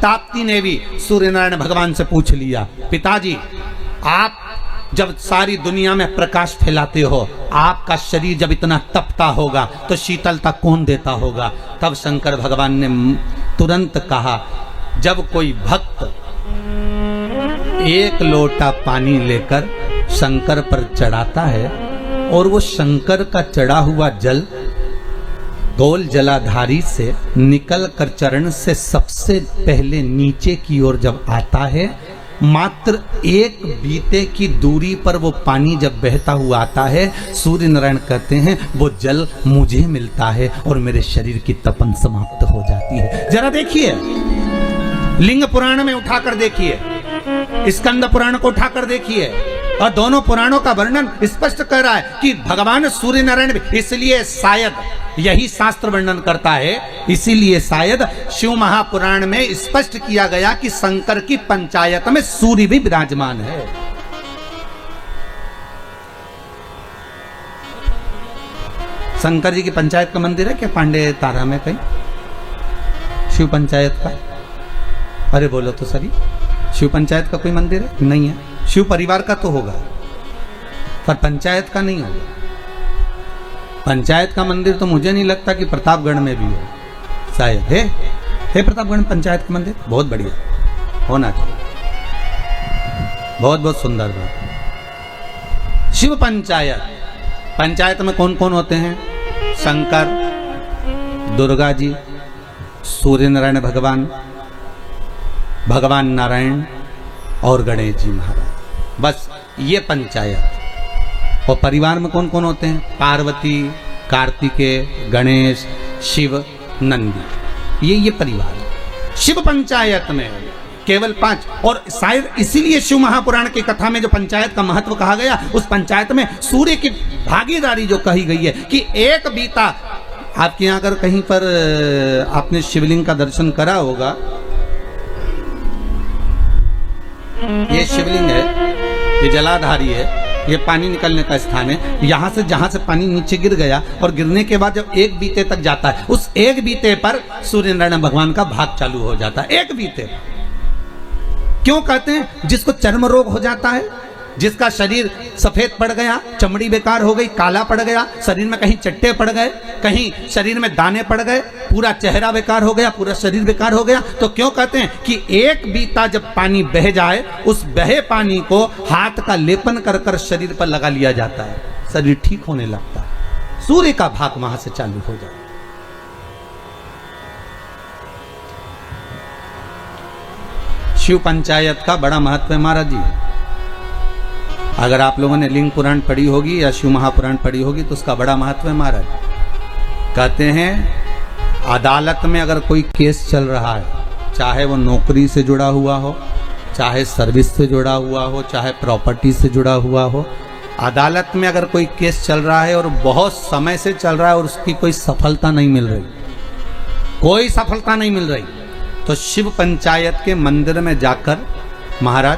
ताप्ती ने भी सूर्य नारायण भगवान से पूछ लिया, पिताजी आप जब सारी दुनिया में प्रकाश फैलाते हो, आपका शरीर जब इतना तपता होगा तो शीतलता कौन देता होगा? तब शंकर भगवान ने तुरंत कहा, जब कोई भक्त एक लोटा पानी लेकर शंकर पर चढ़ाता है और वो शंकर का चढ़ा हुआ जल गोल जलाधारी से निकल कर चरण से सबसे पहले नीचे की ओर जब आता है, मात्र एक बीते की दूरी पर वो पानी जब बहता हुआ आता है, सूर्य नारायण कहते हैं वो जल मुझे मिलता है और मेरे शरीर की तपन समाप्त हो जाती है। जरा देखिए, लिंग पुराण में उठाकर देखिए, स्कंद पुराण को उठाकर देखिए, और दोनों पुराणों का वर्णन स्पष्ट कर रहा है कि भगवान सूर्य नारायण, इसलिए शायद यही शास्त्र वर्णन करता है, इसीलिए शायद शिव महापुराण में स्पष्ट किया गया कि शंकर की पंचायत में सूर्य भी विराजमान है। शंकर जी की पंचायत का मंदिर है क्या पांडे तारा में कहीं? शिव पंचायत का? अरे बोलो तो सही, शिव पंचायत का कोई मंदिर है? नहीं है। शिव परिवार का तो होगा पर पंचायत का नहीं होगा। पंचायत का मंदिर तो मुझे नहीं लगता कि प्रतापगढ़ में भी हो। शायद है प्रतापगढ़ में पंचायत का मंदिर, बहुत बढ़िया होना चाहिए, बहुत बहुत सुंदर बात। शिव पंचायत, पंचायत में कौन कौन होते हैं? शंकर, दुर्गा जी, सूर्य नारायण भगवान, भगवान नारायण और गणेश जी महाराज, बस ये पंचायत। और परिवार में कौन कौन होते हैं? पार्वती, कार्तिकेय, गणेश, शिव, नंदी, ये परिवार। शिव पंचायत में केवल 5, और शायद इसीलिए शिव महापुराण की कथा में जो पंचायत का महत्व कहा गया, उस पंचायत में सूर्य की भागीदारी जो कही गई है कि एक बीता। आपके यहाँ अगर कहीं पर आपने शिवलिंग का दर्शन करा होगा, ये शिवलिंग है, ये जलाधारी है, ये पानी निकलने का स्थान है। यहाँ से जहाँ से पानी नीचे गिर गया और गिरने के बाद जब एक बीते तक जाता है, उस एक बीते पर सूर्य नारायण भगवान का भाग चालू हो जाता है। एक बीते क्यों कहते हैं? जिसको चर्म रोग हो जाता है, जिसका शरीर सफेद पड़ गया, चमड़ी बेकार हो गई, काला पड़ गया, शरीर में कहीं चट्टे पड़ गए, कहीं शरीर में दाने पड़ गए, पूरा चेहरा बेकार हो गया, पूरा शरीर बेकार हो गया, तो क्यों कहते हैं कि एक बीता जब पानी बह जाए, उस बहे पानी को हाथ का लेपन कर कर शरीर पर लगा लिया जाता है, शरीर ठीक होने लगता है, सूर्य का भाग वहां से चालू हो जाए। शिव पंचायत का बड़ा महत्व है महाराज जी। अगर आप लोगों ने लिंग पुराण पढ़ी होगी या शिव महापुराण पढ़ी होगी तो उसका बड़ा महत्व है महाराज। कहते हैं अदालत में अगर कोई केस चल रहा है, चाहे वो नौकरी से जुड़ा हुआ हो, चाहे सर्विस से जुड़ा हुआ हो, चाहे प्रॉपर्टी से जुड़ा हुआ हो, अदालत में अगर कोई केस चल रहा है और बहुत समय से चल रहा है और उसकी कोई सफलता नहीं मिल रही, कोई सफलता नहीं मिल रही, तो शिव पंचायत के मंदिर में जाकर महाराज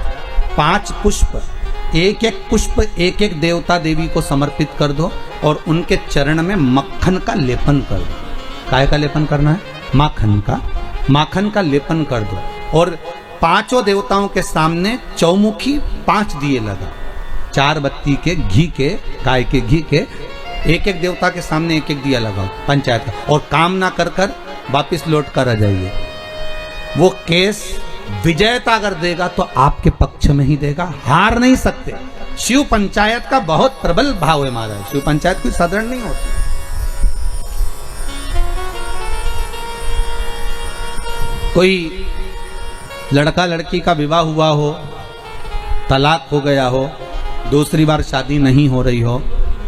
5 पुष्प, एक एक पुष्प एक एक देवता देवी को समर्पित कर दो और उनके चरण में मक्खन का लेपन कर दो। काय का लेपन करना है? माखन का लेपन कर दो और 5 देवताओं के सामने चौमुखी 5 दिए लगा, 4 बत्ती के घी के, गाय के घी के, एक एक देवता के सामने एक एक दिया लगाओ पंचायत का, और काम ना कर कर वापिस लौट कर आ जाइए। वो केस विजयता अगर देगा तो आपके पक्ष में ही देगा, हार नहीं सकते। शिव पंचायत का बहुत प्रबल भाव है महाराज, शिव पंचायत कोई साधारण नहीं होती। कोई लड़का लड़की का विवाह हुआ हो, तलाक हो गया हो, दूसरी बार शादी नहीं हो रही हो,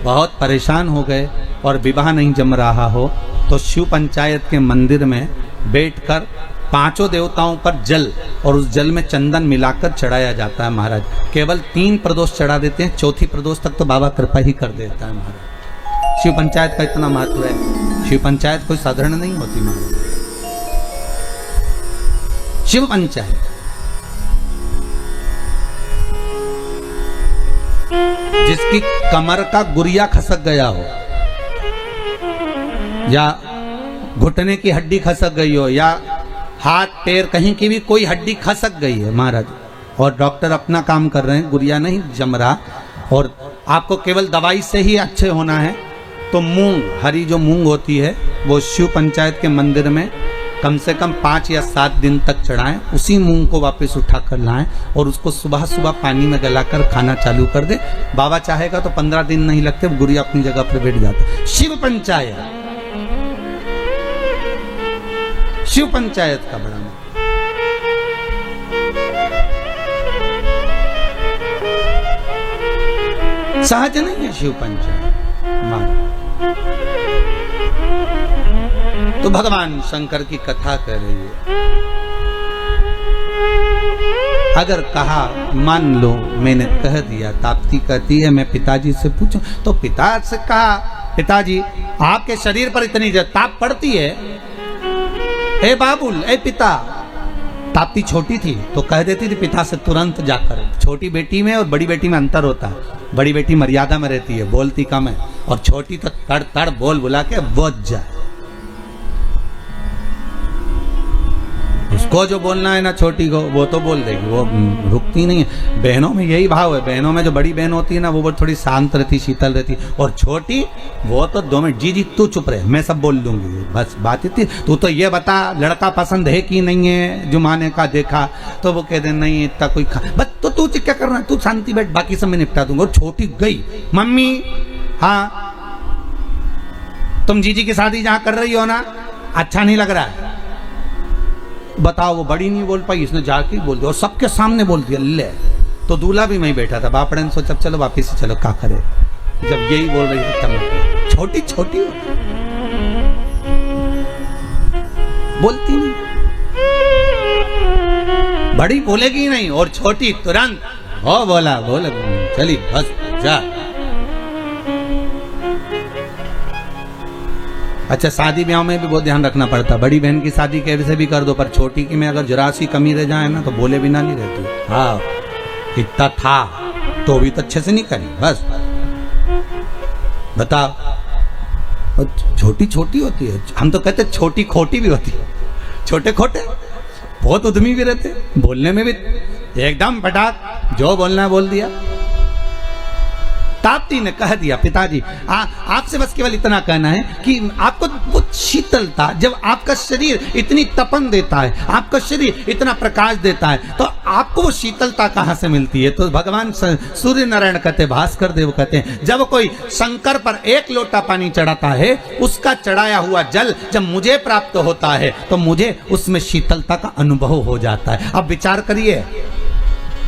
बहुत परेशान हो गए और विवाह नहीं जम रहा हो, तो शिव पंचायत के मंदिर में बैठकर 5 देवताओं पर जल और उस जल में चंदन मिलाकर चढ़ाया जाता है महाराज। केवल 3 प्रदोष चढ़ा देते हैं, चौथी प्रदोष तक तो बाबा कृपा ही कर देता है महाराज। शिव पंचायत का इतना महत्व है, शिव पंचायत कोई साधारण नहीं होती महाराज। शिव पंचायत जिसकी कमर का गुरिया खसक गया हो, या घुटने की हड्डी खसक गई हो, या हाथ पैर कहीं की भी कोई हड्डी खसक गई है महाराज, और डॉक्टर अपना काम कर रहे हैं, गुड़िया नहीं जम रहा, और आपको केवल दवाई से ही अच्छे होना है, तो मूंग, हरी जो मूंग होती है वो शिव पंचायत के मंदिर में कम से कम 5 या 7 दिन तक चढ़ाएं, उसी मूंग को वापस उठा कर लाएं और उसको सुबह सुबह पानी में गलाकर खाना चालू कर दे। बाबा चाहेगा तो 15 दिन नहीं लगते, गुड़िया अपनी जगह पर बैठ जाता। शिव पंचायत, शिव पंचायत का बड़ा सहज नहीं है शिव पंचायत। तो भगवान शंकर की कथा कह रही है। अगर कहा मान लो मैंने कह दिया, ताप्ती कहती है मैं पिताजी से पूछूं, तो पिता से कहा पिताजी आपके शरीर पर इतनी ताप पड़ती है, ए बाबुल ए पिता। ताप्ती छोटी थी तो कह देती थी पिता से तुरंत जाकर। छोटी बेटी में और बड़ी बेटी में अंतर होता है, बड़ी बेटी मर्यादा में रहती है, बोलती कम है, और छोटी तो तड़ तड़ बोल बुला के बोझ जाए। उसको जो बोलना है ना छोटी को, वो तो बोल देगी, वो रुकती नहीं है। बहनों में यही भाव है, बहनों में जो बड़ी बहन होती है ना वो थोड़ी शांत रहती, शीतल रहती, और छोटी वो तो 2 मिनट, जी जी तू चुप रहे, मैं सब बोल दूंगी, बस बात इतनी। तू तो ये बता लड़का पसंद है कि नहीं है, जुमाने का देखा, तो वो कह दे नहीं इतना कोई बस, तो तू क्या करना, तू शांति बैठ, बाकी सब मैं निपटा दूंगा। और छोटी गई, मम्मी हाँ तुम जीजी की शादी जहां कर रही हो ना, अच्छा नहीं लग रहा है, बताओ। वो बड़ी नहीं बोल पाई, इसने जाके बोल दिया और सबके सामने बोल दिया। ले तो दूल्हा भी मैं बैठा था, बापड़े ने सोचा चलो वापिस चलो क्या करे, जब यही बोल रही थी तब छोटी छोटी बोलती नहीं, बड़ी बोलेगी नहीं, और छोटी तुरंत हो बोला बोल चली बस जा। अच्छा शादी ब्याह में भी बहुत ध्यान रखना पड़ता, बड़ी बहन की शादी कैसे भी कर दो, पर छोटी की में अगर जरा सी कमी रह जाए ना तो बोले बिना नहीं रहती। हाँ इतना था तो भी तो अच्छे से नहीं करी, बस बताओ। छोटी छोटी होती है, हम तो कहते छोटी खोटी भी होती है, छोटे खोटे बहुत उद्यमी भी रहते, बोलने में भी एकदम फटाक, जो बोलना है बोल दिया। ताप्ती ने कह दिया पिताजी आपसे बस केवल इतना कहना है कि आपको वो शीतलता, जब आपका शरीर इतनी तपन देता है, आपका शरीर इतना प्रकाश देता है, तो आपको वो शीतलता कहाँ से मिलती है? तो भगवान सूर्य नारायण कहते, भास्कर देव कहते हैं, जब कोई शंकर पर 1 लोटा पानी चढ़ाता है, उसका चढ़ाया हुआ जल जब मुझे प्राप्त होता है तो मुझे उसमें शीतलता का अनुभव हो जाता है। अब विचार करिए,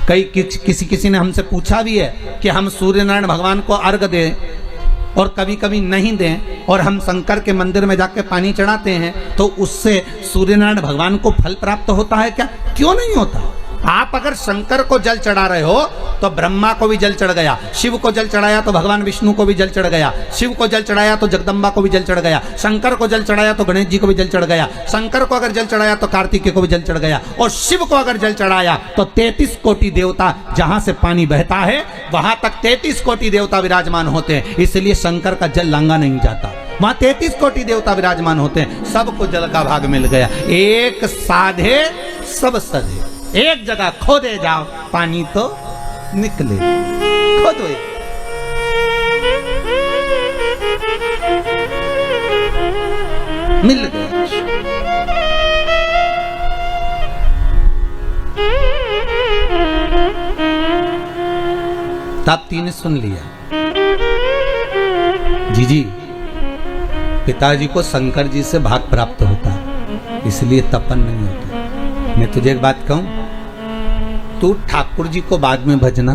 कई किसी ने हमसे पूछा भी है कि हम सूर्य नारायण भगवान को अर्घ दें और कभी कभी नहीं दें, और हम शंकर के मंदिर में जाके पानी चढ़ाते हैं, तो उससे सूर्य नारायण भगवान को फल प्राप्त होता है क्या? क्यों नहीं होता? आप अगर शंकर को जल चढ़ा रहे हो तो ब्रह्मा को भी जल चढ़ गया, शिव को जल चढ़ाया तो भगवान विष्णु को भी जल चढ़ गया, शिव को जल चढ़ाया तो जगदम्बा को भी जल चढ़ गया, शंकर को जल चढ़ाया तो गणेश जी को भी जल चढ़ गया, शंकर को अगर जल चढ़ाया तो कार्तिकेय को भी जल चढ़ गया, और शिव को अगर जल चढ़ाया तो 33 कोटि देवता, जहां से पानी बहता है वहां तक 33 कोटि देवता विराजमान होते हैं। इसलिए शंकर का जल लांगा नहीं जाता, वहां 33 कोटि देवता विराजमान होते हैं, सबको जल का भाग मिल गया। एक साधे सब सधे, एक जगह खोदे जाओ पानी तो निकले, खोदो मिल गया। ताप्ती ने सुन लिया, जीजी पिताजी को शंकर जी से भाग प्राप्त होता है, इसलिए तपन नहीं होता। मैं तुझे एक बात कहूं, तू ठाकुर जी को बाद में भजना,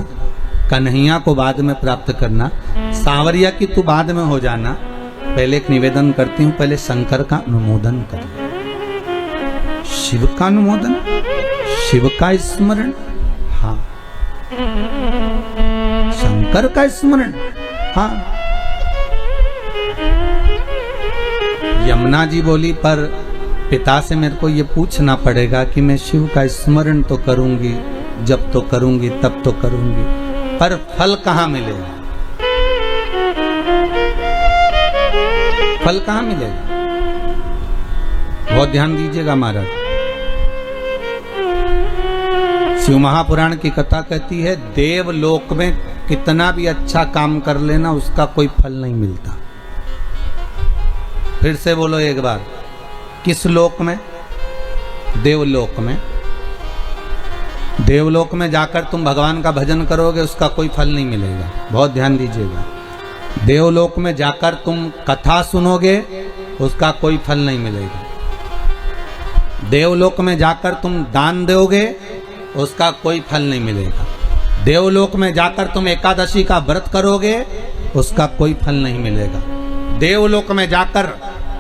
कन्हैया को बाद में प्राप्त करना, सांवरिया की तू बाद में हो जाना। पहले एक निवेदन करती हूं, पहले शंकर का अनुमोदन कर, शिव का अनुमोदन, शिव का स्मरण, हाँ शंकर का स्मरण, हाँ। यमुना जी बोली पर पिता से मेरे को ये पूछना पड़ेगा कि मैं शिव का स्मरण तो करूंगी, जब तो करूंगी तब तो करूंगी, पर फल कहां मिलेगा? फल कहां मिलेगा? बहुत ध्यान दीजिएगा महाराज, शिव महापुराण की कथा कहती है देवलोक में कितना भी अच्छा काम कर लेना उसका कोई फल नहीं मिलता। फिर से बोलो एक बार, किस लोक में? देवलोक में। देवलोक में जाकर तुम भगवान का भजन करोगे उसका कोई फल नहीं मिलेगा। बहुत ध्यान दीजिएगा। देवलोक में जाकर तुम कथा सुनोगे उसका कोई फल नहीं मिलेगा। देवलोक में जाकर तुम दान दोगे उसका कोई फल नहीं मिलेगा। देवलोक में जाकर तुम एकादशी का व्रत करोगे उसका कोई फल नहीं मिलेगा। देवलोक में जाकर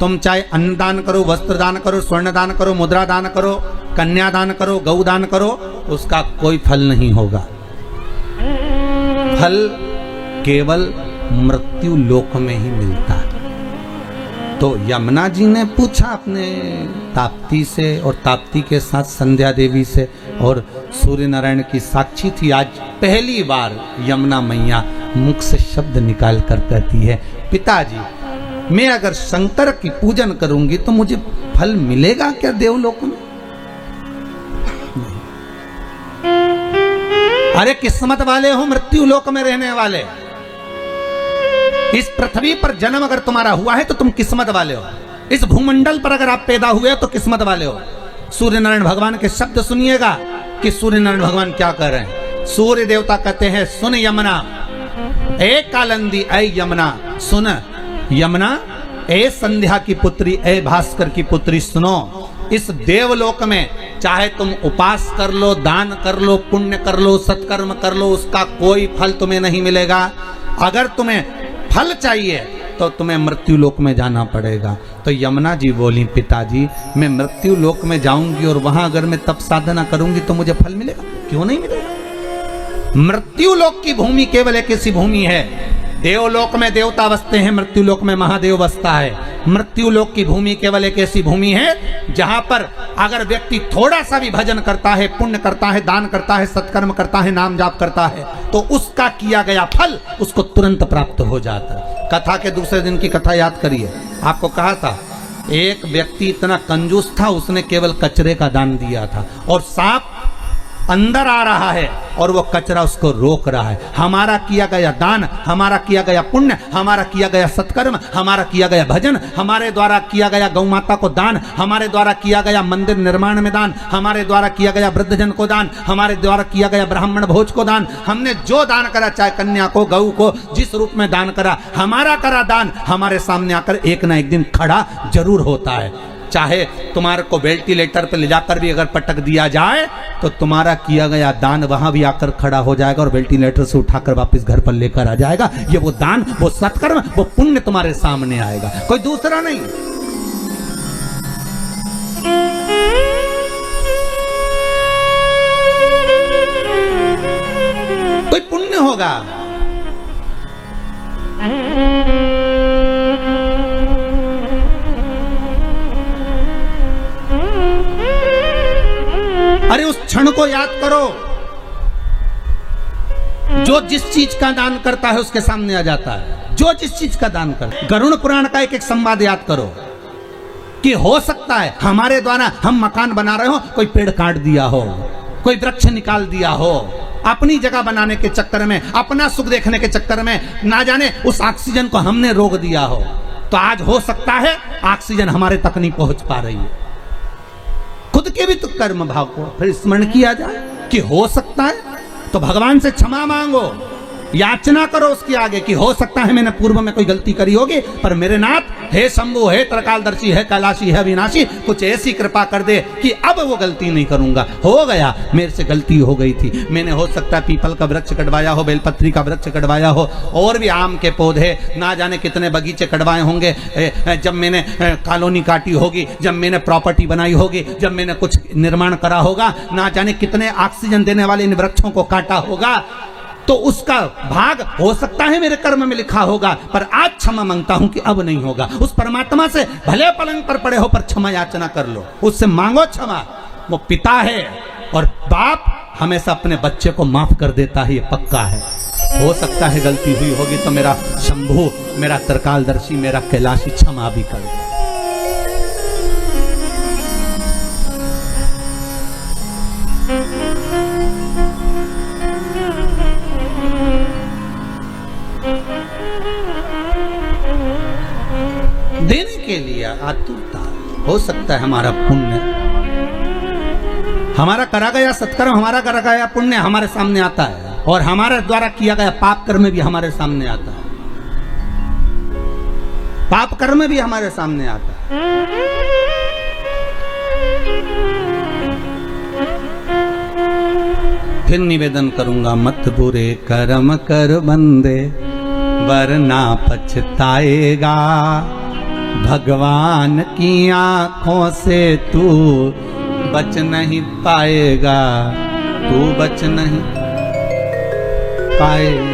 तुम चाहे अन्न दान करो, वस्त्र दान करो, स्वर्ण दान करो, मुद्रा दान करो, कन्या दान करो, गौ दान करो, उसका कोई फल नहीं होगा। फल केवल मृत्यु लोक में ही मिलता है। तो यमुना जी ने पूछा अपने ताप्ती से, और ताप्ती के साथ संध्या देवी से, और सूर्य नारायण की साक्षी थी। आज पहली बार यमुना मैया मुख से शब्द निकाल कर कहती है, पिताजी मैं अगर शंकर की पूजन करूंगी तो मुझे फल मिलेगा क्या देवलोक में? अरे किस्मत वाले हो मृत्यु लोक में रहने वाले। इस पृथ्वी पर जन्म अगर तुम्हारा हुआ है तो तुम किस्मत वाले हो। इस भूमंडल पर अगर आप पैदा हुए तो किस्मत वाले हो। सूर्य नारायण भगवान के शब्द सुनिएगा कि सूर्य नारायण भगवान क्या कर रहे हैं। सूर्य देवता कहते हैं, सुन यमुना ए कालंदी ए यमुना, सुन यमुना ए संध्या की पुत्री, ए भास्कर की पुत्री, सुनो। इस देवलोक में चाहे तुम उपास कर लो, दान कर लो, पुण्य कर लो, सत्कर्म कर लो, उसका कोई फल तुम्हें नहीं मिलेगा। अगर तुम्हें फल चाहिए तो तुम्हें मृत्यु लोक में जाना पड़ेगा। तो यमुना जी बोली, पिताजी मैं मृत्यु लोक में जाऊंगी और वहां अगर मैं तप साधना करूंगी तो मुझे फल मिलेगा? क्यों नहीं मिलेगा? मृत्यु लोक की भूमि केवल एक ऐसी भूमि है। देवलोक में देवता बसते हैं, मृत्यु लोक में महादेव बसता है। मृत्यु लोक की भूमि केवल एक ऐसी भूमि है जहां पर अगर व्यक्ति थोड़ा सा भी भजन करता है, पुण्य करता है, दान करता है, सत्कर्म करता है, नाम जाप करता है, तो उसका किया गया फल उसको तुरंत प्राप्त हो जाता है। कथा के दूसरे दिन की कथा याद करिए। आपको कहा था एक व्यक्ति इतना कंजूस था, उसने केवल कचरे का दान दिया था, और सांप अंदर आ रहा है और वो कचरा उसको रोक रहा है। हमारा किया गया दान, हमारा किया गया पुण्य, हमारा किया गया सत्कर्म, हमारा किया गया भजन, हमारे द्वारा किया गया गौ माता को दान, हमारे द्वारा किया गया मंदिर निर्माण में दान, हमारे द्वारा किया गया वृद्धजन को दान, हमारे द्वारा किया गया ब्राह्मण भोज को दान, हमने जो दान करा, चाहे कन्या को, गौ को, जिस रूप में दान करा, हमारा करा दान हमारे सामने आकर एक ना एक दिन खड़ा जरूर होता है। चाहे तुम्हारे को वेंटिलेटर पर ले जाकर भी अगर पटक दिया जाए तो तुम्हारा किया गया दान वहां भी आकर खड़ा हो जाएगा और वेंटिलेटर से उठाकर वापस घर पर लेकर आ जाएगा। ये वो दान, वो सत्कर्म, वो पुण्य तुम्हारे सामने आएगा, कोई दूसरा नहीं। कोई पुण्य होगा। अरे उस क्षण को याद करो जो जिस चीज का दान करता है उसके सामने आ जाता है। जो जिस चीज का दान करता है। गरुड़ पुराण का एक एक संवाद याद करो कि हो सकता है हमारे द्वारा हम मकान बना रहे हो, कोई पेड़ काट दिया हो, कोई वृक्ष निकाल दिया हो, अपनी जगह बनाने के चक्कर में, अपना सुख देखने के चक्कर में ना जाने उस ऑक्सीजन को हमने रोक दिया हो। तो आज हो सकता है ऑक्सीजन हमारे तक नहीं पहुंच पा रही है। खुद के भी तो कर्म भाव को फिर स्मरण किया जाए कि हो सकता है, तो भगवान से क्षमा मांगो, याचना करो उसके आगे कि हो सकता है मैंने पूर्व में कोई गलती करी होगी, पर मेरे नाथ हे शंभु, हे त्रिकालदर्शी, हे कैलाशी, हे विनाशी, कुछ ऐसी कृपा कर दे कि अब वो गलती नहीं करूंगा। हो गया, मेरे से गलती हो गई थी, मैंने हो सकता है पीपल का वृक्ष कटवाया हो, बेलपत्री का वृक्ष कटवाया हो, और भी आम के पौधे, ना जाने कितने बगीचे कटवाए होंगे। जब मैंने कॉलोनी काटी होगी, जब मैंने प्रॉपर्टी बनाई होगी, जब मैंने कुछ निर्माण करा होगा, ना जाने कितने ऑक्सीजन देने वाले इन वृक्षों को काटा होगा, तो उसका भाग हो सकता है मेरे कर्म में लिखा होगा, पर आज क्षमा मांगता हूं कि अब नहीं होगा। उस परमात्मा से भले पलंग पर पड़े हो पर क्षमा याचना कर लो, उससे मांगो क्षमा। वो पिता है और बाप हमेशा अपने बच्चे को माफ कर देता है, ये पक्का है। हो सकता है गलती हुई होगी तो मेरा शंभु, मेरा त्रिकालदर्शी, मेरा कैलाशी क्षमा भी कर दे। के लिए आतुरता। हो सकता है हमारा पुण्य, हमारा करा गया सत्कर्म, हमारा करा गया पुण्य हमारे सामने आता है, और हमारे द्वारा किया गया पाप कर्म भी हमारे सामने आता है। पाप कर्म भी हमारे सामने आता है। फिर निवेदन करूंगा, मत बुरे कर्म कर बंदे, वरना पछताएगा। भगवान की आंखों से तू बच नहीं पाएगा, तू बच नहीं पाएगा।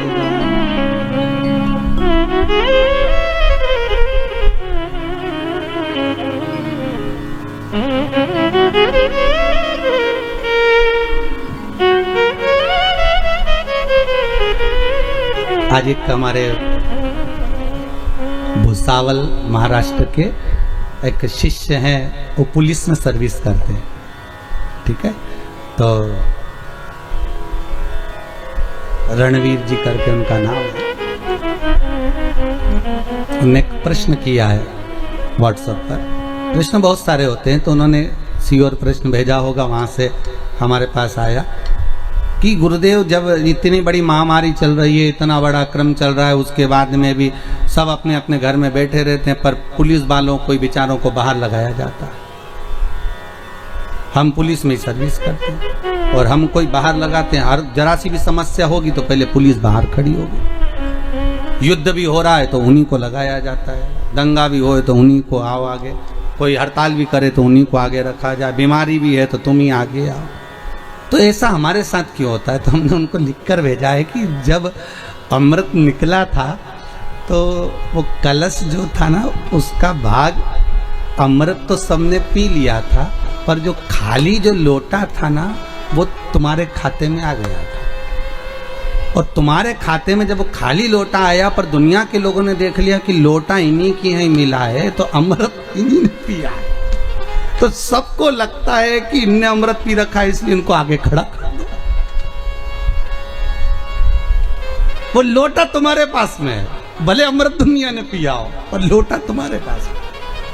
आज एक हमारे भुसावल महाराष्ट्र के एक शिष्य हैं, वो पुलिस में सर्विस करते हैं, ठीक है। तो रणवीर जी करके उनका नाम है। उन्होंने एक प्रश्न किया है व्हाट्सएप पर। प्रश्न बहुत सारे होते हैं, तो उन्होंने श्योर प्रश्न भेजा होगा, वहाँ से हमारे पास आया कि गुरुदेव, जब इतनी बड़ी महामारी चल रही है, इतना बड़ा क्रम चल रहा है, उसके बाद में भी सब अपने अपने घर में बैठे रहते हैं, पर पुलिस वालों को बेचारों को बाहर लगाया जाता है। हम पुलिस में सर्विस करते हैं और हम कोई बाहर लगाते हैं। हर जरा सी भी समस्या होगी तो पहले पुलिस बाहर खड़ी होगी। युद्ध भी हो रहा है तो उन्हीं को लगाया जाता है, दंगा भी हो तो उन्हीं को आओ आगे, कोई हड़ताल भी करे तो उन्हीं को आगे रखा जाए, बीमारी भी है तो तुम ही आगे आओ। तो ऐसा हमारे साथ क्यों होता है? तो हमने उनको लिखकर भेजा है कि जब अमृत निकला था तो वो कलश जो था ना, उसका भाग अमृत तो सबने पी लिया था, पर जो खाली जो लोटा था ना, वो तुम्हारे खाते में आ गया था। और तुम्हारे खाते में जब वो खाली लोटा आया, पर दुनिया के लोगों ने देख लिया कि लोटा इन्हीं की है मिला है, तो अमृत इन्हीं ने पिया है। तो सबको लगता है कि इनने अमृत पी रखा है, इसलिए इनको आगे खड़ा कर दो। वो लोटा तुम्हारे पास में है, भले अमृत दुनिया ने पिया हो, पर लोटा तुम्हारे पास है।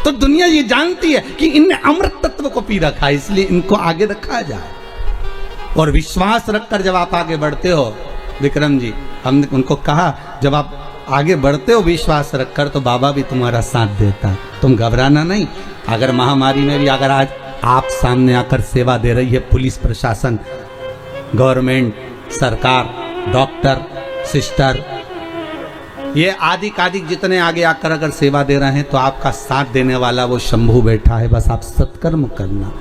तो दुनिया ये जानती है कि इनने अमृत तत्व को पी रखा है, इसलिए इनको आगे रखा जाए। और विश्वास रखकर जब आप आगे बढ़ते हो, विक्रम जी, हमने उनको कहा, जब आप आगे बढ़ते हो विश्वास रखकर, तो बाबा भी तुम्हारा साथ देता है। तुम घबराना नहीं। अगर महामारी में भी अगर आज आप सामने आकर सेवा दे रही है पुलिस प्रशासन, गवर्नमेंट, सरकार, डॉक्टर, सिस्टर, ये आदिक आदिक जितने आगे आकर अगर सेवा दे रहे हैं, तो आपका साथ देने वाला वो शंभू बैठा है। बस आप सत्कर्म करना,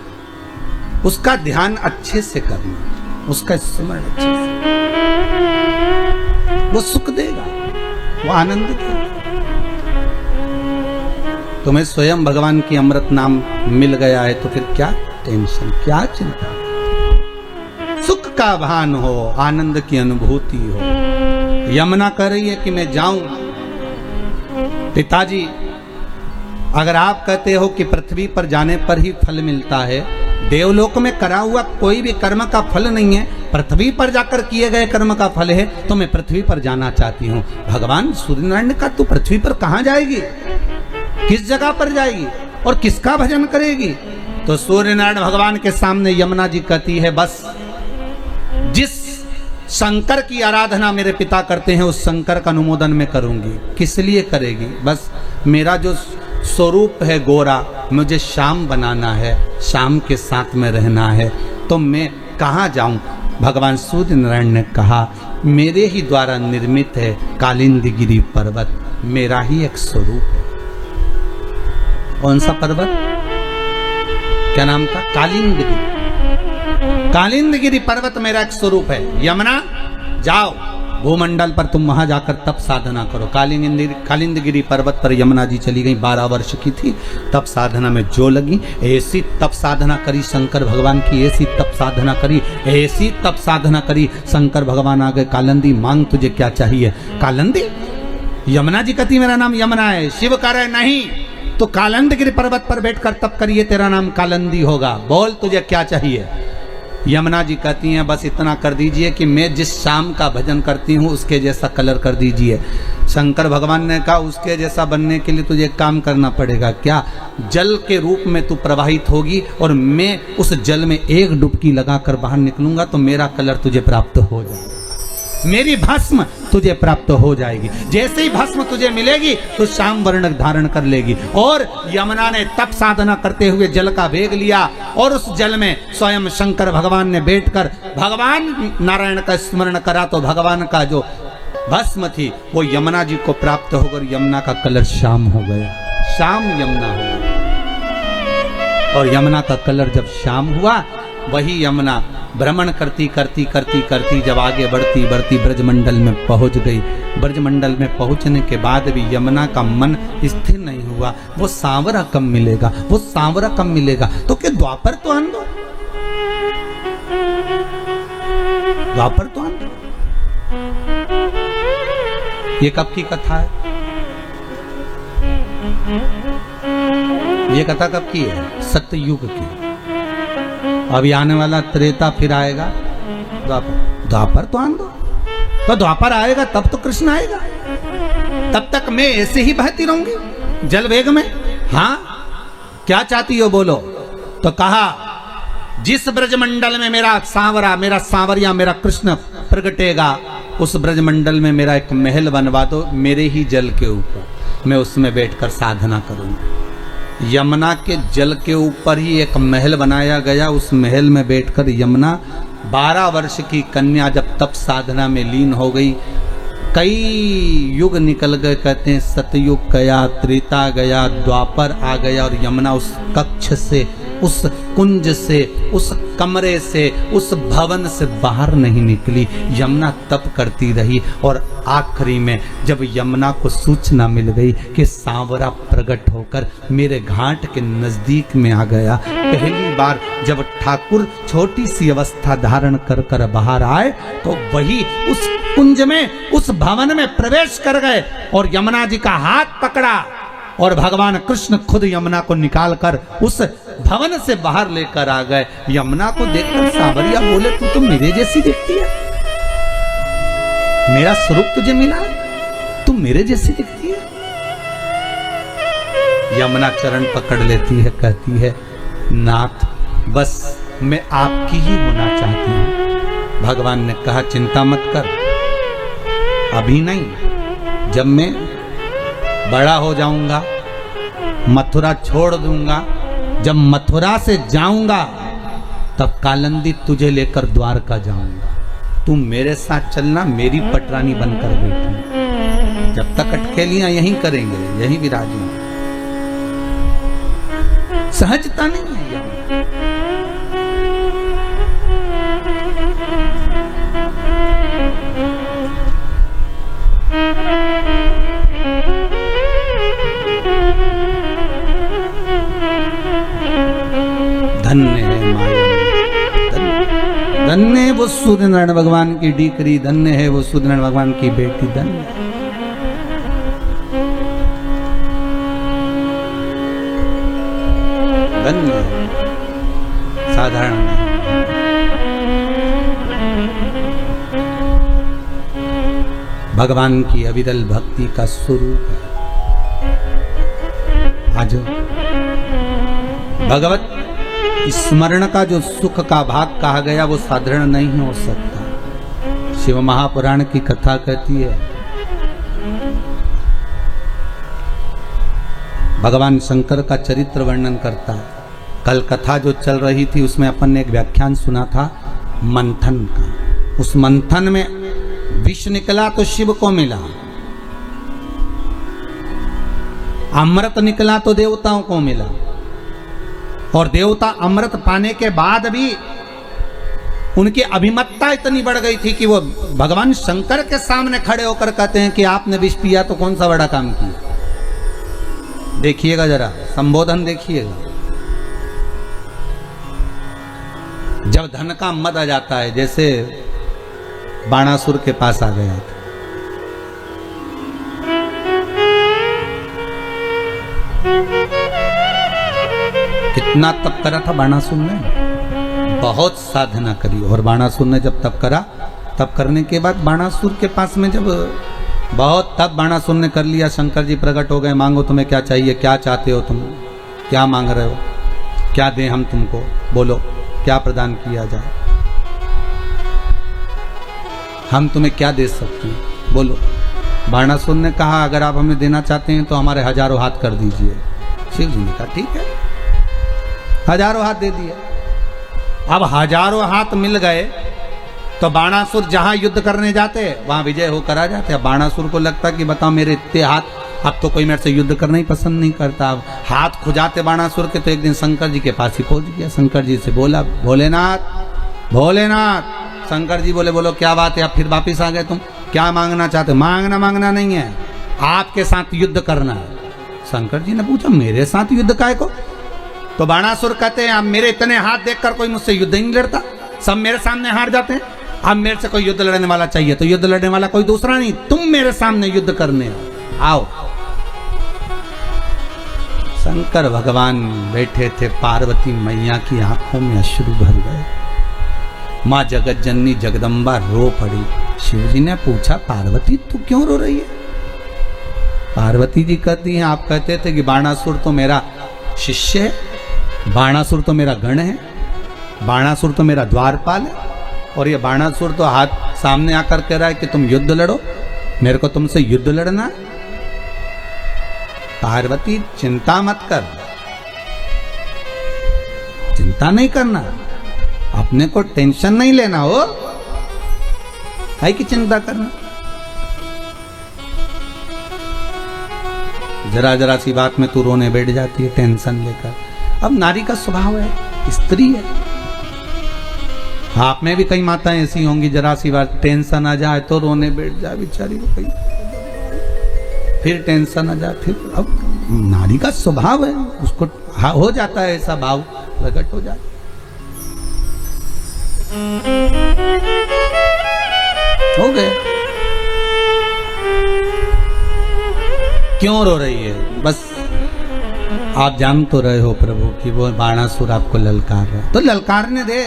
उसका ध्यान अच्छे से करना, उसका स्मरण अच्छे से, वो सुख देगा, वो आनंद देगा। तुम्हें स्वयं भगवान की अमृत नाम मिल गया है, तो फिर क्या टेंशन, क्या चिंता? सुख का भान हो, आनंद की अनुभूति हो। यमुना कह रही है कि मैं जाऊं। पिताजी, अगर आप कहते हो कि पृथ्वी पर जाने पर ही फल मिलता है, देवलोक में करा हुआ कोई भी कर्म का फल नहीं है, पृथ्वी पर जाकर किए गए कर्म का फल है, तो मैं पृथ्वी पर जाना चाहती हूँ। भगवान सूर्यनारायण का तू पृथ्वी पर कहाँ जाएगी, किस जगह पर जाएगी और किसका भजन करेगी? तो सूर्यनारायण भगवान के सामने यमुना जी कहती है, बस जिस शंकर की आराधना मेरे पिता करते हैं, उस शंकर का अनुमोदन मैं करूंगी। किस लिए करेगी? बस मेरा जो स्वरूप है गोरा, मुझे श्याम बनाना है, श्याम के साथ में रहना है, तो मैं कहाँ जाऊं? भगवान सूर्यनारायण ने कहा, मेरे ही द्वारा निर्मित है कालिंदगिरी पर्वत, मेरा ही एक स्वरूप है। कौन सा पर्वत? क्या नाम था? कालिंदगिरी। कालिंदगिरी पर्वत मेरा एक स्वरूप है। यमुना, जाओ भूमंडल पर, तुम वहां जाकर तप साधना करो। कालिंदगिरी पर्वत पर यमुना जी चली गई, 12 वर्ष की थी, तप साधना में जो लगी, ऐसी तप साधना करी शंकर भगवान की, ऐसी तप साधना करी, ऐसी तप साधना करी, शंकर भगवान आ गए, कालिंदी मांग तुझे क्या चाहिए? कालिंदी? यमुना जी कहती मेरा नाम यमुना है। शिव कह रहे नहीं, तो कालिंदगिरी पर्वत पर बैठकर तप करिए, तेरा नाम कालिंदी होगा। बोल तुझे क्या चाहिए? यमुना जी कहती हैं बस इतना कर दीजिए कि मैं जिस शाम का भजन करती हूँ उसके जैसा कलर कर दीजिए। शंकर भगवान ने कहा उसके जैसा बनने के लिए तुझे एक काम करना पड़ेगा। क्या? जल के रूप में तू प्रवाहित होगी और मैं उस जल में एक डुबकी लगाकर बाहर निकलूंगा तो मेरा कलर तुझे प्राप्त हो जाएगा, मेरी भस्म तुझे प्राप्त हो जाएगी। जैसे ही भस्म तुझे मिलेगी तो श्याम वर्ण धारण कर लेगी। और यमुना ने तप साधना करते हुए जल का वेग लिया और उस जल में स्वयं शंकर भगवान ने बैठकर भगवान नारायण का स्मरण करा तो भगवान का जो भस्म थी वो यमुना जी को प्राप्त होकर यमुना का कलर श्याम हो गया, श्याम यमुना हो गया। और यमुना का कलर जब श्याम हुआ, वही यमुना भ्रमण करती करती करती करती जब आगे बढ़ती बढ़ती ब्रजमंडल में पहुंच गई। ब्रजमंडल में पहुंचने के बाद भी यमुना का मन स्थिर नहीं हुआ। वो सांवरा कब मिलेगा, वो सांवरा कब मिलेगा? तो क्या द्वापर तो आन दो, द्वापर तो आन दो। ये कब की कथा है? ये कथा कब की है? सत्ययुग की। अभी आने वाला त्रेता फिर आएगा द्वापर, द्वापर तो आन दो। तो द्वापर आएगा तब तो कृष्ण आएगा, तब तक मैं ऐसे ही बहती रहूंगी जल वेग में। हाँ, क्या चाहती हो बोलो? तो कहा जिस ब्रजमंडल में मेरा सांवरा, मेरा सांवरिया, मेरा कृष्ण प्रगटेगा उस ब्रजमंडल में मेरा एक महल बनवा दो, मेरे ही जल के ऊपर, मैं उसमें बैठकर साधना करूंगा। यमुना के जल के ऊपर ही एक महल बनाया गया। उस महल में बैठकर यमुना 12 वर्ष की कन्या जब तप साधना में लीन हो गई, कई युग निकल गए। कहते हैं सतयुग गया, त्रेता गया, द्वापर आ गया और यमुना उस कक्ष से, उस कुंज से, उस कमरे से, उस भवन से बाहर नहीं निकली। यमुना तप करती रही और आखिरी में जब यमुना को सूचना मिल गई कि सांवरा प्रकट होकर मेरे घाट के नजदीक में आ गया, पहली बार जब ठाकुर छोटी सी अवस्था धारण कर कर बाहर आए तो वही उस कुंज में, उस भवन में प्रवेश कर गए और यमुना जी का हाथ पकड़ा और भगवान कृष्ण खुद यमुना को निकालकर उस भवन से बाहर लेकर आ गए। यमुना को देखकर सांवरिया बोले तू तो मेरे जैसी दिखती है, मेरा स्वरूप तुझे मिला, तू मेरे जैसी दिखती है। यमुना चरण पकड़ लेती है, कहती है नाथ बस मैं आपकी ही होना चाहती हूं। भगवान ने कहा चिंता मत कर, अभी नहीं, जब मैं बड़ा हो जाऊंगा, मथुरा छोड़ दूंगा, जब मथुरा से जाऊंगा तब कालंदी तुझे लेकर द्वारका जाऊंगा, तू मेरे साथ चलना, मेरी पटरानी बनकर बैठी। जब तक अटकेलियां यहीं करेंगे, यहीं विराजेंगे। सहजता नहीं है यहां। धन्य है माया, धन्य है वो सूर्यनारायण भगवान की डीकरी, धन्य है वो सूर्यनारायण भगवान की बेटी, धन्य। धन्य साधारण नहीं। भगवान की अविरल भक्ति का स्वरूप है। आज भगवत स्मरण का जो सुख का भाग कहा गया वो साधारण नहीं हो सकता। शिव महापुराण की कथा कहती है भगवान शंकर का चरित्र वर्णन करता है। कल कथा जो चल रही थी उसमें अपन ने एक व्याख्यान सुना था मंथन का। उस मंथन में विष निकला तो शिव को मिला, अमृत निकला तो देवताओं को मिला, और देवता अमृत पाने के बाद भी उनकी अभिमतता इतनी बढ़ गई थी कि वो भगवान शंकर के सामने खड़े होकर कहते हैं कि आपने विष पिया तो कौन सा बड़ा काम किया। देखिएगा जरा, संबोधन देखिएगा। जब धन का मद आ जाता है, जैसे बाणासुर के पास आ गया था, कितना तप करा था बाणासुर ने, बहुत साधना करी। और बाणासुर ने जब तप करा, तप करने के बाद बाणासुर के पास में जब बहुत तप बाणासुर ने कर लिया, शंकर जी प्रकट हो गए, मांगो तुम्हें क्या चाहिए, क्या चाहते हो तुम, क्या मांग रहे हो, क्या दें हम तुमको, बोलो क्या प्रदान किया जाए, हम तुम्हें क्या दे सकते हैं, बोलो। बाणासुर ने कहा अगर आप हमें देना चाहते हैं तो हमारे 1000 हाथ कर दीजिए। शिव जी ने कहा ठीक है, 1000 हाथ दे दिए। अब 1000 हाथ मिल गए तो बाणासुर जहां युद्ध करने जाते वहां विजय होकर आ जाते। अब बाणासुर को लगता कि बताओ मेरे इतने हाथ, अब तो कोई मेरे से युद्ध करना ही पसंद नहीं करता। अब हाथ खुजाते बाणासुर के, तो एक दिन शंकर जी के पास ही पहुंच गया। शंकर जी से बोला भोलेनाथ भोलेनाथ। शंकर जी बोले बोलो क्या बात है, अब फिर वापिस आ गए तुम, क्या मांगना चाहते? मांगना नहीं है, आपके साथ युद्ध करना है। शंकर जी ने पूछा मेरे साथ युद्ध काहे को? तो बाणासुर कहते हैं अब मेरे इतने हाथ देखकर कोई मुझसे युद्ध ही नहीं लड़ता, सब मेरे सामने हार जाते हैं। अब मेरे से कोई युद्ध लड़ने वाला चाहिए, तो युद्ध लड़ने वाला कोई दूसरा नहीं, तुम मेरे सामने युद्ध करने आओ। शंकर भगवान बैठे थे, पार्वती मैया की आंखों में अश्रु भर गए। माँ जगत जननी जगदम्बा रो पड़ी। शिवजी ने पूछा पार्वती तू क्यों रो रही है? पार्वती जी कहती हैं आप कहते थे कि बाणासुर तो मेरा शिष्य है, बाणासुर तो मेरा गण है, बाणासुर तो मेरा द्वारपाल है, और ये बाणासुर तो हाथ सामने आकर कह रहा है कि तुम युद्ध लड़ो, मेरे को तुमसे युद्ध लड़ना है। पार्वती चिंता मत कर, चिंता नहीं करना, अपने को टेंशन नहीं लेना हो, है कि चिंता करना। जरा जरा सी बात में तू रोने बैठ जाती है टेंशन लेकर। अब नारी का स्वभाव है, स्त्री है। आप में भी कई माताएं ऐसी होंगी, जरा सी बात टेंशन आ जाए तो रोने बैठ जाए बेचारी को, कहीं फिर टेंशन आ जाए, फिर अब नारी का स्वभाव है, उसको हो जाता है ऐसा भाव प्रकट हो जाए। हो गए। क्यों रो रही है? बस आप जान तो रहे हो प्रभु कि वो बाणासुर आपको ललकार रहा है, तो ललकारने दे,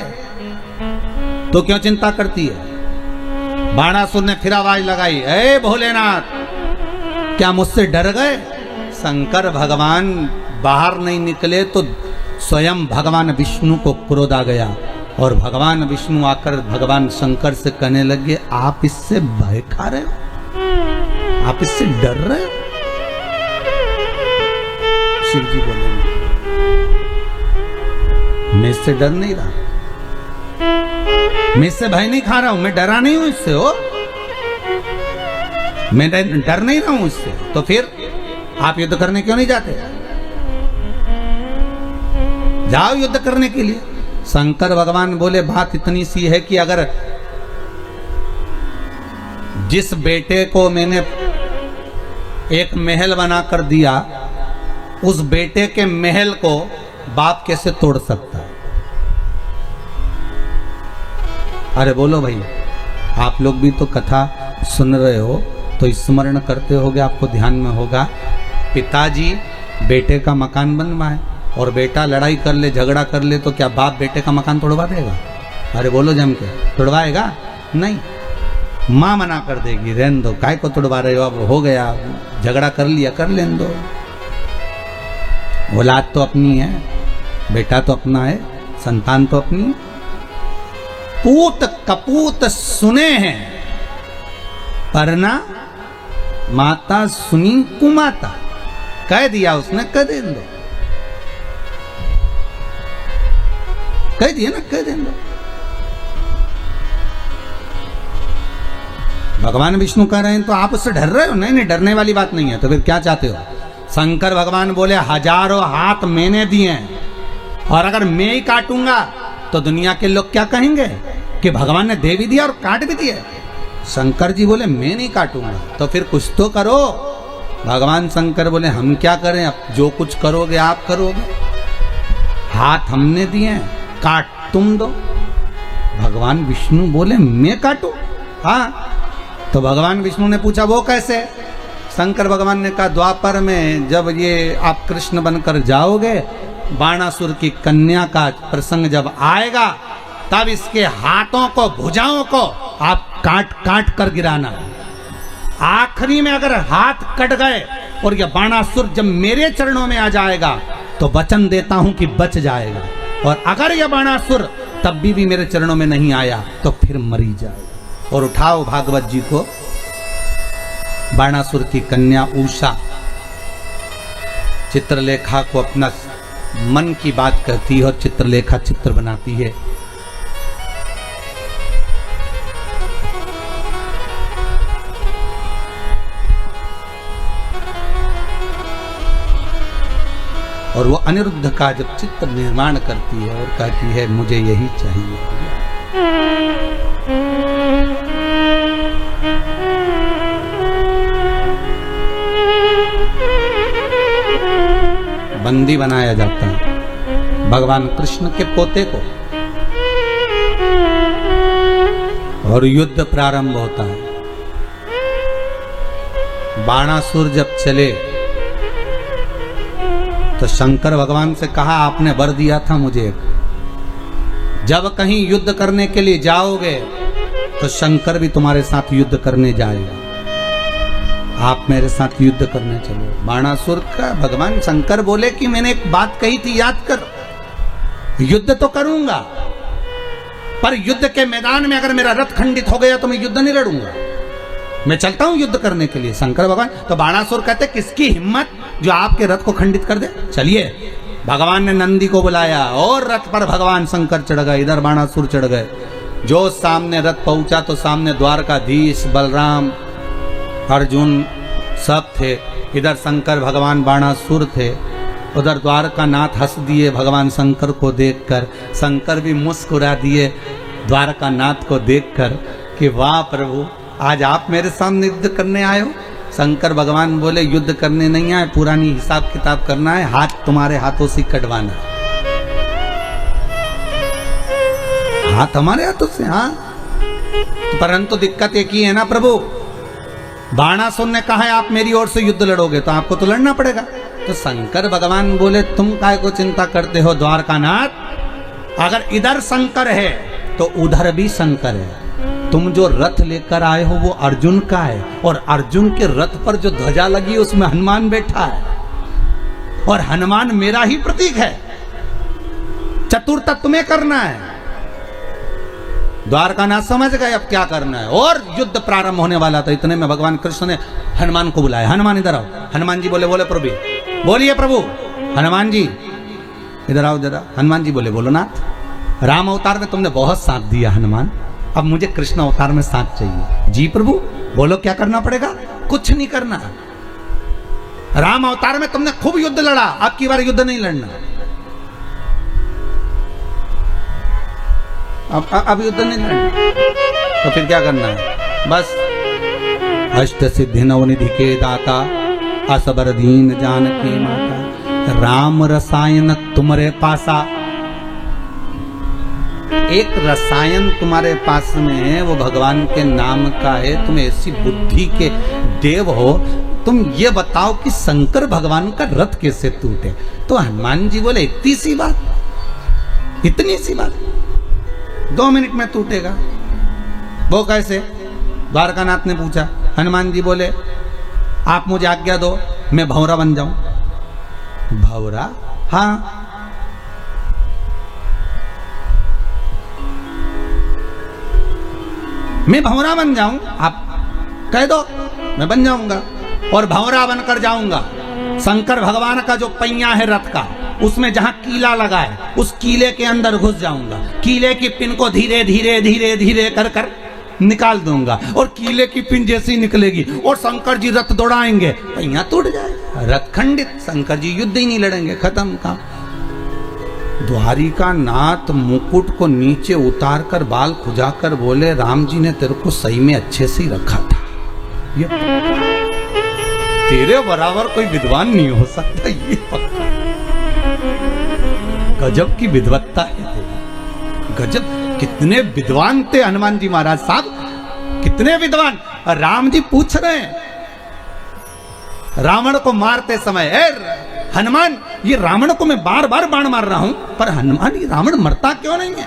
तो क्यों चिंता करती है? बाणासुर ने फिर आवाज लगाई, ए भोलेनाथ क्या मुझसे डर गए? शंकर भगवान बाहर नहीं निकले तो स्वयं भगवान विष्णु को क्रोध आ गया, और भगवान विष्णु आकर भगवान शंकर से कहने लगे आप इससे भय खा रहे हो, आप इससे डर रहे हो? शिव जी बोले मैं इससे डर नहीं रहा, मैं इससे भय नहीं खा रहा हूं, मैं डरा नहीं हूं इससे, हो मैं डर नहीं रहा हूं इससे। तो फिर आप युद्ध करने क्यों नहीं जाते? जाओ युद्ध करने के लिए। शंकर भगवान बोले बात इतनी सी है कि अगर जिस बेटे को मैंने एक महल बनाकर दिया, उस बेटे के महल को बाप कैसे तोड़ सकता है? अरे बोलो भाई, आप लोग भी तो कथा सुन रहे हो तो स्मरण करते होगे, आपको ध्यान में होगा, पिताजी बेटे का मकान बनवाए और बेटा लड़ाई कर ले, झगड़ा कर ले, तो क्या बाप बेटे का मकान तोड़वा देगा? अरे बोलो जम के, तोड़वाएगा नहीं, माँ मना कर देगी, रहने दो, काय को तोड़वा रहे हो, अब हो गया, झगड़ा कर लिया, कर लेने दो, औलाद तो अपनी है, बेटा तो अपना है, संतान तो अपनी। पूत कपूत सुने हैं परना माता सुनी कुमाता, कह दिया उसने, कह दे दो, कह दिया ना, कह दे दो। भगवान विष्णु कह रहे हैं तो आप उससे डर रहे हो? नहीं नहीं, डरने वाली बात नहीं है, तो फिर क्या चाहते हो? शंकर भगवान बोले 1000 हाथ मैंने दिए हैं, और अगर मैं ही काटूंगा तो दुनिया के लोग क्या कहेंगे कि भगवान ने दे भी दिया और काट भी दिया। शंकर जी बोले मैं नहीं काटूंगा, तो फिर कुछ तो करो। भगवान शंकर बोले हम क्या करें, अब जो कुछ करोगे आप करोगे, हाथ हमने दिए, काट तुम दो। भगवान विष्णु बोले मैं काटू? हाँ। तो भगवान विष्णु ने पूछा वो कैसे? शंकर भगवान ने कहा द्वापर में जब ये आप कृष्ण बनकर जाओगे, बाणासुर की कन्या का प्रसंग जब आएगा तब इसके हाथों को, भुजाओं को आप काट काट कर गिराना। आखिरी में अगर हाथ कट गए और यह बाणासुर जब मेरे चरणों में आ जाएगा तो वचन देता हूं कि बच जाएगा, और अगर यह बाणासुर तब भी मेरे चरणों में नहीं आया तो फिर मरी जाएगा। और उठाओ भागवत जी को। बाणासुर की कन्या उषा चित्रलेखा को अपना मन की बात कहती है और चित्रलेखा चित्र बनाती है। और वो अनिरुद्ध का जब चित्र निर्माण करती है और कहती है मुझे यही चाहिए। बंदी बनाया जाता है भगवान कृष्ण के पोते को, और युद्ध प्रारंभ होता है। बाणासुर जब चले तो शंकर भगवान से कहा आपने वर दिया था मुझे, जब कहीं युद्ध करने के लिए जाओगे तो शंकर भी तुम्हारे साथ युद्ध करने जाएगा, आप मेरे साथ युद्ध करने चलो। बाणासुर का भगवान शंकर बोले कि मैंने एक बात कही थी याद कर, युद्ध तो करूंगा पर युद्ध के मैदान में अगर मेरा रथ खंडित हो गया तो मैं युद्ध नहीं लड़ूंगा, मैं चलता हूं युद्ध करने के लिए। शंकर भगवान तो बाणासुर कहते किसकी हिम्मत जो आपके रथ को खंडित कर दे, चलिए। भगवान ने नंदी को बुलाया और रथ पर भगवान शंकर चढ़ गए, इधर बाणासुर चढ़ गए। जो सामने रथ पहुंचा तो सामने द्वारकाधीश, बलराम, अर्जुन सब थे, इधर शंकर भगवान बाणासुर थे, उधर द्वारकानाथ हंस दिए भगवान शंकर को देखकर, शंकर भी मुस्कुरा दिए द्वारकानाथ को देखकर कि वाह प्रभु आज आप मेरे सामने युद्ध करने आए हो। शंकर भगवान बोले युद्ध करने नहीं आए, पुरानी हिसाब किताब करना है, हाथ तुम्हारे हाथों से कटवाना, हाथ हमारे हाथों से। हाँ परंतु दिक्कत एक ही है ना प्रभु, बाणासुर ने कहा है आप मेरी ओर से युद्ध लड़ोगे तो आपको तो लड़ना पड़ेगा। तो शंकर भगवान बोले तुम काय को चिंता करते हो द्वारकानाथ, अगर इधर शंकर है तो उधर भी शंकर है। तुम जो रथ लेकर आए हो वो अर्जुन का है, और अर्जुन के रथ पर जो ध्वजा लगी है उसमें हनुमान बैठा है, और हनुमान मेरा ही प्रतीक है। चतुरता तुम्हें करना है। द्वारकानाथ समझ गए अब क्या करना है, और युद्ध प्रारंभ होने वाला था। इतने में भगवान कृष्ण ने हनुमान को बुलाया, हनुमान इधर आओ। हनुमान जी बोले प्रभु, बोलिए प्रभु। हनुमान जी इधर आओ जरा। हनुमान जी बोले नाथ, राम अवतार में तुमने बहुत साथ दिया हनुमान, अब मुझे कृष्ण अवतार में साथ चाहिए। जी प्रभु बोलो क्या करना पड़ेगा। कुछ नहीं करना, राम अवतार में तुमने खूब युद्ध लड़ा, अब की बार युद्ध नहीं लड़ना, अब युद्ध नहीं लड़ना। तो फिर क्या करना है, बस अष्ट सिद्धि नवनिधि के दाता, असबर दीन जानकी माता, राम रसायन तुम्हारे पासा। एक रसायन तुम्हारे पास में है, वो भगवान के नाम का है। तुम ऐसी बुद्धि के देव हो, तुम ये बताओ कि शंकर भगवान का रथ कैसे टूटे। तो हनुमान जी बोले इतनी सी बात, इतनी सी बात 2 मिनट में टूटेगा। वो कैसे, द्वारकानाथ ने पूछा। हनुमान जी बोले आप मुझे आज्ञा दो मैं भंवरा बन जाऊं। भंवरा? हाँ। मैं भंवरा बन जाऊं, आप कह दो मैं बन जाऊंगा, और भंवरा बनकर जाऊंगा। शंकर भगवान का जो पहिया है रथ का, उसमें जहां कीला लगा है उस कीले के अंदर घुस जाऊंगा, कीले की पिन को धीरे धीरे धीरे धीरे कर कर निकाल दूंगा, और कीले की पिन जैसी निकलेगी और शंकर जी रथ दौड़ाएंगे, पहिया टूट जाएगा, रथ खंडित, शंकर जी युद्ध ही नहीं लड़ेंगे, खत्म काम। द्वारिका नाथ मुकुट को नीचे उतार कर बाल खुजाकर बोले राम जी ने तेरे को सही में अच्छे से ही रखा था, ये तेरे बराबर कोई विद्वान नहीं हो सकता, ये पक्का। गजब की विद्वत्ता है, गजब। कितने विद्वान थे हनुमान जी महाराज साहब, कितने विद्वान। राम जी पूछ रहे हैं रावण को मारते समय, हनुमान ये रावण को मैं बार बार बाण मार रहा हूं, पर हनुमान ये रावण मरता क्यों नहीं है।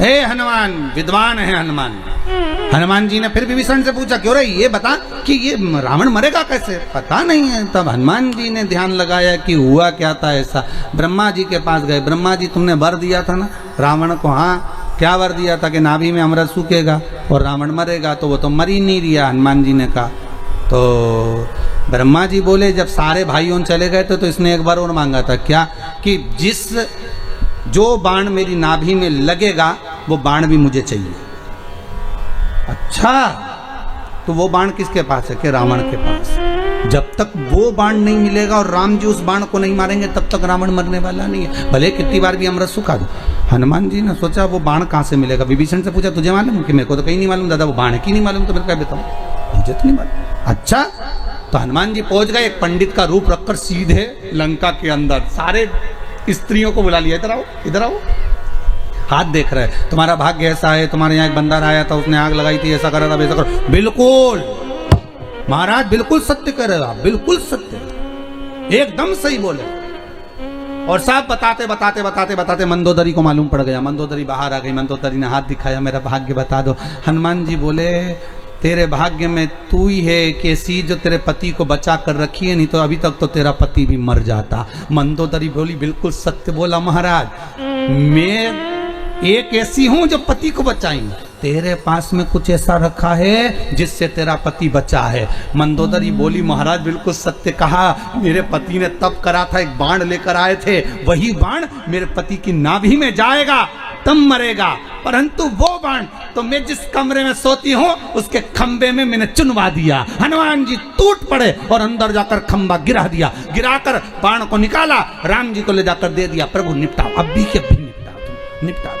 हे हनुमान, विद्वान है हनुमान। हनुमान जी ने फिर विभीषण से पूछा, क्यों रे ये बता कि ये रावण मरेगा कैसे? पता नहीं है। तब हनुमान जी ने ध्यान लगाया कि हुआ क्या था ऐसा। ब्रह्मा जी के पास गए, ब्रह्मा जी तुमने वर दिया था ना रावण को? हाँ, क्या वर दिया था? कि नाभि में अमृत सूखेगा और रावण मरेगा। तो वो तो मर ही नहीं रिया, हनुमान जी ने कहा। तो ब्रह्मा जी बोले, जब सारे भाइयों चले गए तो इसने एक बार और मांगा था, क्या? कि जो बाण मेरी नाभि में लगेगा वो बाण भी मुझे चाहिए। अच्छा, तो वो बाण किसके पास है? कि रावण के पास। जब तक वो बाण नहीं मिलेगा और राम जी उस बाण को नहीं मारेंगे तब तक रावण मरने वाला नहीं है, भले कितनी बार भी अमृत सुखा दो। हनुमान जी ने सोचा वो बाण कहाँ से मिलेगा। विभीषण से पूछा, तुझे मालूम? कि मेरे को तो कहीं नहीं मालूम दादा, वो बाण की नहीं मालूम। तो मैं क्या बताऊं, मुझे तो नहीं मालूम। अच्छा, तो हनुमान जी पहुंच गए, एक पंडित का रूप रखकर सीधे लंका के अंदर सारे स्त्रियों को बुला लिया, इधर आओ, इधर आओ। हाथ देख रहे, तुम्हारा भाग्य ऐसा है, तुम्हारे यहाँ एक बंदर आया था, उसने आग लगाई थी, ऐसा करा था, वैसा करो। बिल्कुल महाराज, बिल्कुल सत्य कह रहे हो आप, बिल्कुल सत्य, एकदम सही बोले। और सब बताते बताते बताते बताते मंदोदरी को मालूम पड़ गया। मंदोदरी बाहर आ गई, मंदोदरी ने हाथ दिखाया, मेरा भाग्य बता दो। हनुमान जी बोले, तेरे भाग्य में तू ही है कि ऐसी जो तेरे पति को बचा कर रखी है, नहीं तो अभी तक तो तेरा पति भी मर जाता। मंदोदरी बोली, बिल्कुल सत्य बोला महाराज, मैं एक ऐसी हूं जो पति को बचाई, तेरे पास में कुछ ऐसा रखा है जिससे तेरा पति बचा है। मंदोदरी बोली, महाराज बिल्कुल सत्य कहा, मेरे पति ने तप करा था, एक बाण लेकर आए थे, वही बाण मेरे पति की नाभि में जाएगा तब मरेगा, परंतु वो बाण तो मैं जिस कमरे में सोती हूँ उसके खंबे में मैंने चुनवा दिया। हनुमान जी टूट पड़े और अंदर जाकर खंबा गिरा दिया, गिराकर बाण को निकाला, राम जी को ले जाकर दे दिया, प्रभु निपटाओ, अभी के अभी निपटाओ, तुम निपटाओ,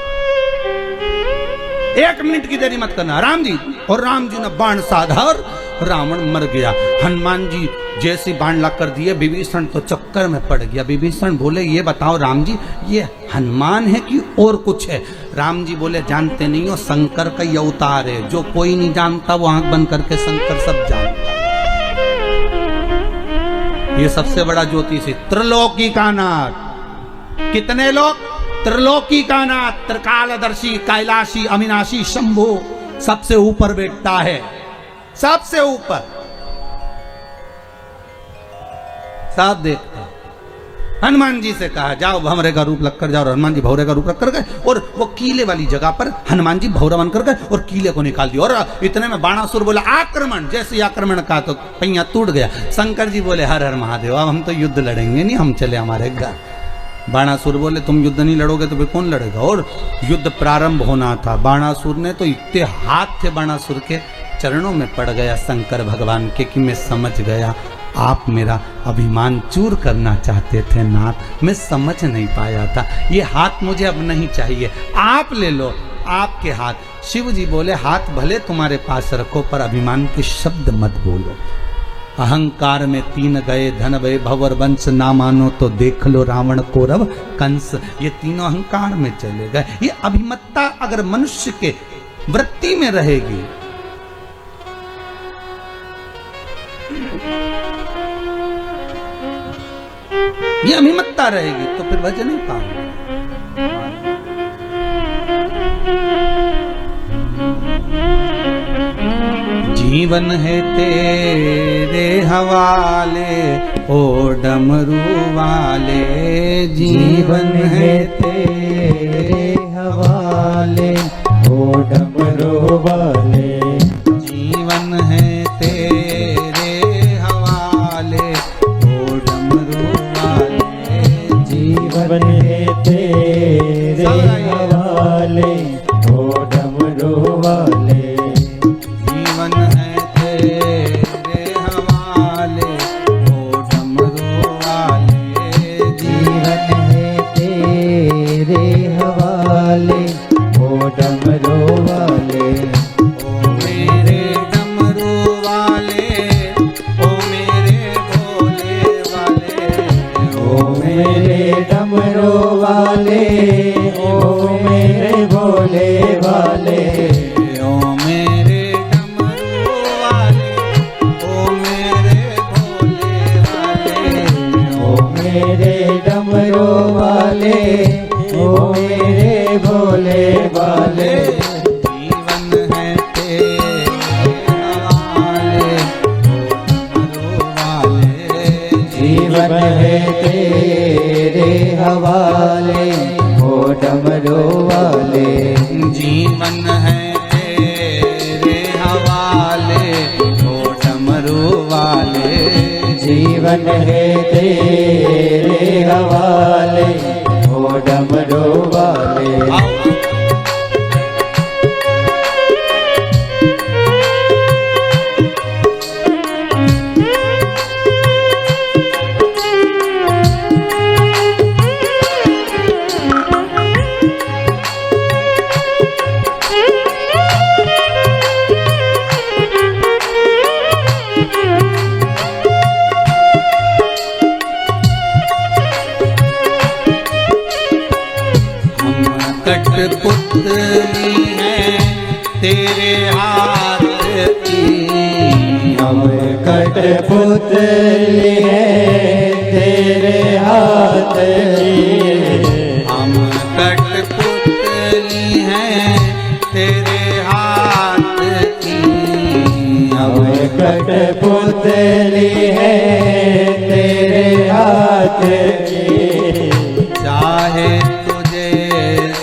1 मिनट की देरी मत करना। राम जी, और राम जी ने बाण साधा और रावण मर गया। हनुमान जी जैसी बाण ला कर दिए, विभीषण तो चक्कर में पड़ गया। विभीषण बोले, ये बताओ राम जी, ये हनुमान है कि और कुछ है? राम जी बोले, जानते नहीं हो, शंकर का ये अवतार है, जो कोई नहीं जानता वो आंख बंद करके शंकर सब जानता। ये सबसे बड़ा ज्योतिषी, त्रिलोकी का नाथ। कितने लोग? त्रिलोकी का नाथ, त्रिकालदर्शी, कैलाशी, अविनाशी, शंभु, सबसे ऊपर बैठता है, सबसे ऊपर, सब देखते। हनुमान जी से कहा, जाओ भंवरे का रूप लगकर जाओ। हनुमान जी भंवरे का रूप रख कर गए और वो किले वाली जगह पर हनुमान जी भंवरा बन कर गए और किले को निकाल दिया। और इतने में बाणासुर बोला, आक्रमण। जैसे आक्रमण का तो पहिया टूट गया। शंकर जी बोले, हर हर महादेव, अब हम तो युद्ध लड़ेंगे नहीं, हम चले हमारे घर। बाणासुर बोले, तुम युद्ध नहीं लड़ोगे तो फिर कौन लड़ेगा? और युद्ध प्रारंभ होना था। बाणासुर ने तो इतने हाथ थे बाणासुर के, चरणों में पड़ गया शंकर भगवान के कि मैं समझ गया, आप मेरा अभिमान चूर करना चाहते थे नाथ, मैं समझ नहीं पाया था, ये हाथ मुझे अब नहीं चाहिए, आप ले लो, आपके हाथ। शिव जी बोले, हाथ भले तुम्हारे पास रखो पर अभिमान के शब्द मत बोलो। अहंकार में 3 गए, धन भय भवर वंश, ना मानो तो देख लो रावण कौरव कंस। ये तीनों अहंकार में चले गए। ये अभिमत्ता अगर मनुष्य के वृत्ति में रहेगी, ये अभिमत्ता रहेगी तो फिर भजन नहीं पाओगे। जीवन है तेरे हवाले ओ डमरू वाले, जीवन है तेरे हवाले ओ डमरू वाले, जीवन है तेरे हवाले ओ डमरू वाले, जीवन है तेरे हवाले ओ डमरू वाले, जीवन है तेरे हवाले ओ डमरू वाले, जीवन है तेरे हवाले ओ डमरू वाले, ओ मेरे डमरू वाले, ओ मेरे भोले वाले, ओ मेरे डमरू वाले, ओ मेरे भोले वाले, ओ मेरे डमरू वाले, ओ मेरे भोले वाले, ओ मेरे डमरू वाले, ओ मेरे भोले वाले। हवाले हो डमरू वाले। जीवन है तेरे हवाले हो डमरू वाले। जीवन है तेरे हवाले हो डमरू वाले। कठपुतली है तेरे हाथ की। हम कठपुतली है तेरे हाथ की। हम कठपुतली हैं तेरे हाथ की। हम कठपुतली है तेरे हाथ की। चाहे तुझे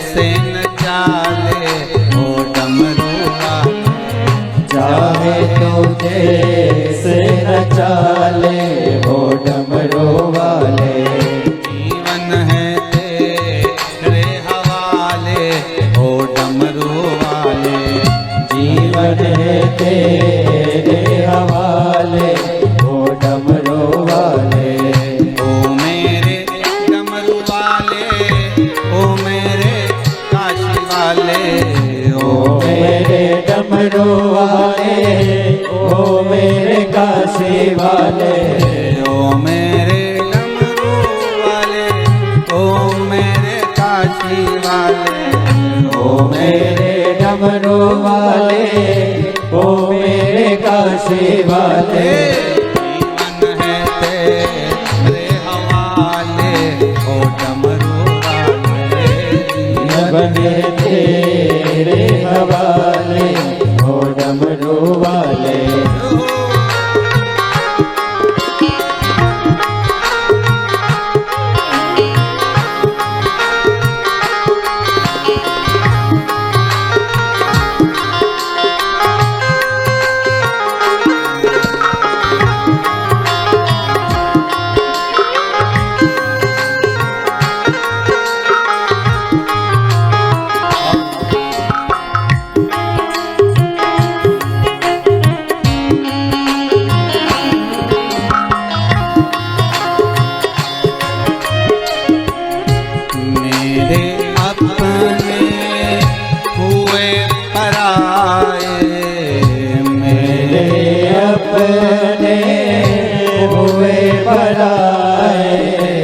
से न चाले हो डमरू वाले। चाहे तुझे से न चाले हो डमरू वाले। जीवन है तेरे हवाले हो डमरू वाले। जीवन है तेरे हवाले हो डमरू वाले। ओ मेरे डमरू वाले ओ मेरे काशी वाले। ओ मेरे डमरू वाले ओ मेरे काशी वाले। ओ मेरे डमरू वाले ओ मेरे काशी वाले। ओ मेरे डमरू वाले ओ मेरे काशी वाले। जीवन है तेरे हवाले ओ डमरू वाले। जीवन है तेरे हवाले हो डमरू वाले। मेरे अपने हुए पराए। मेरे अपने हुए पराए।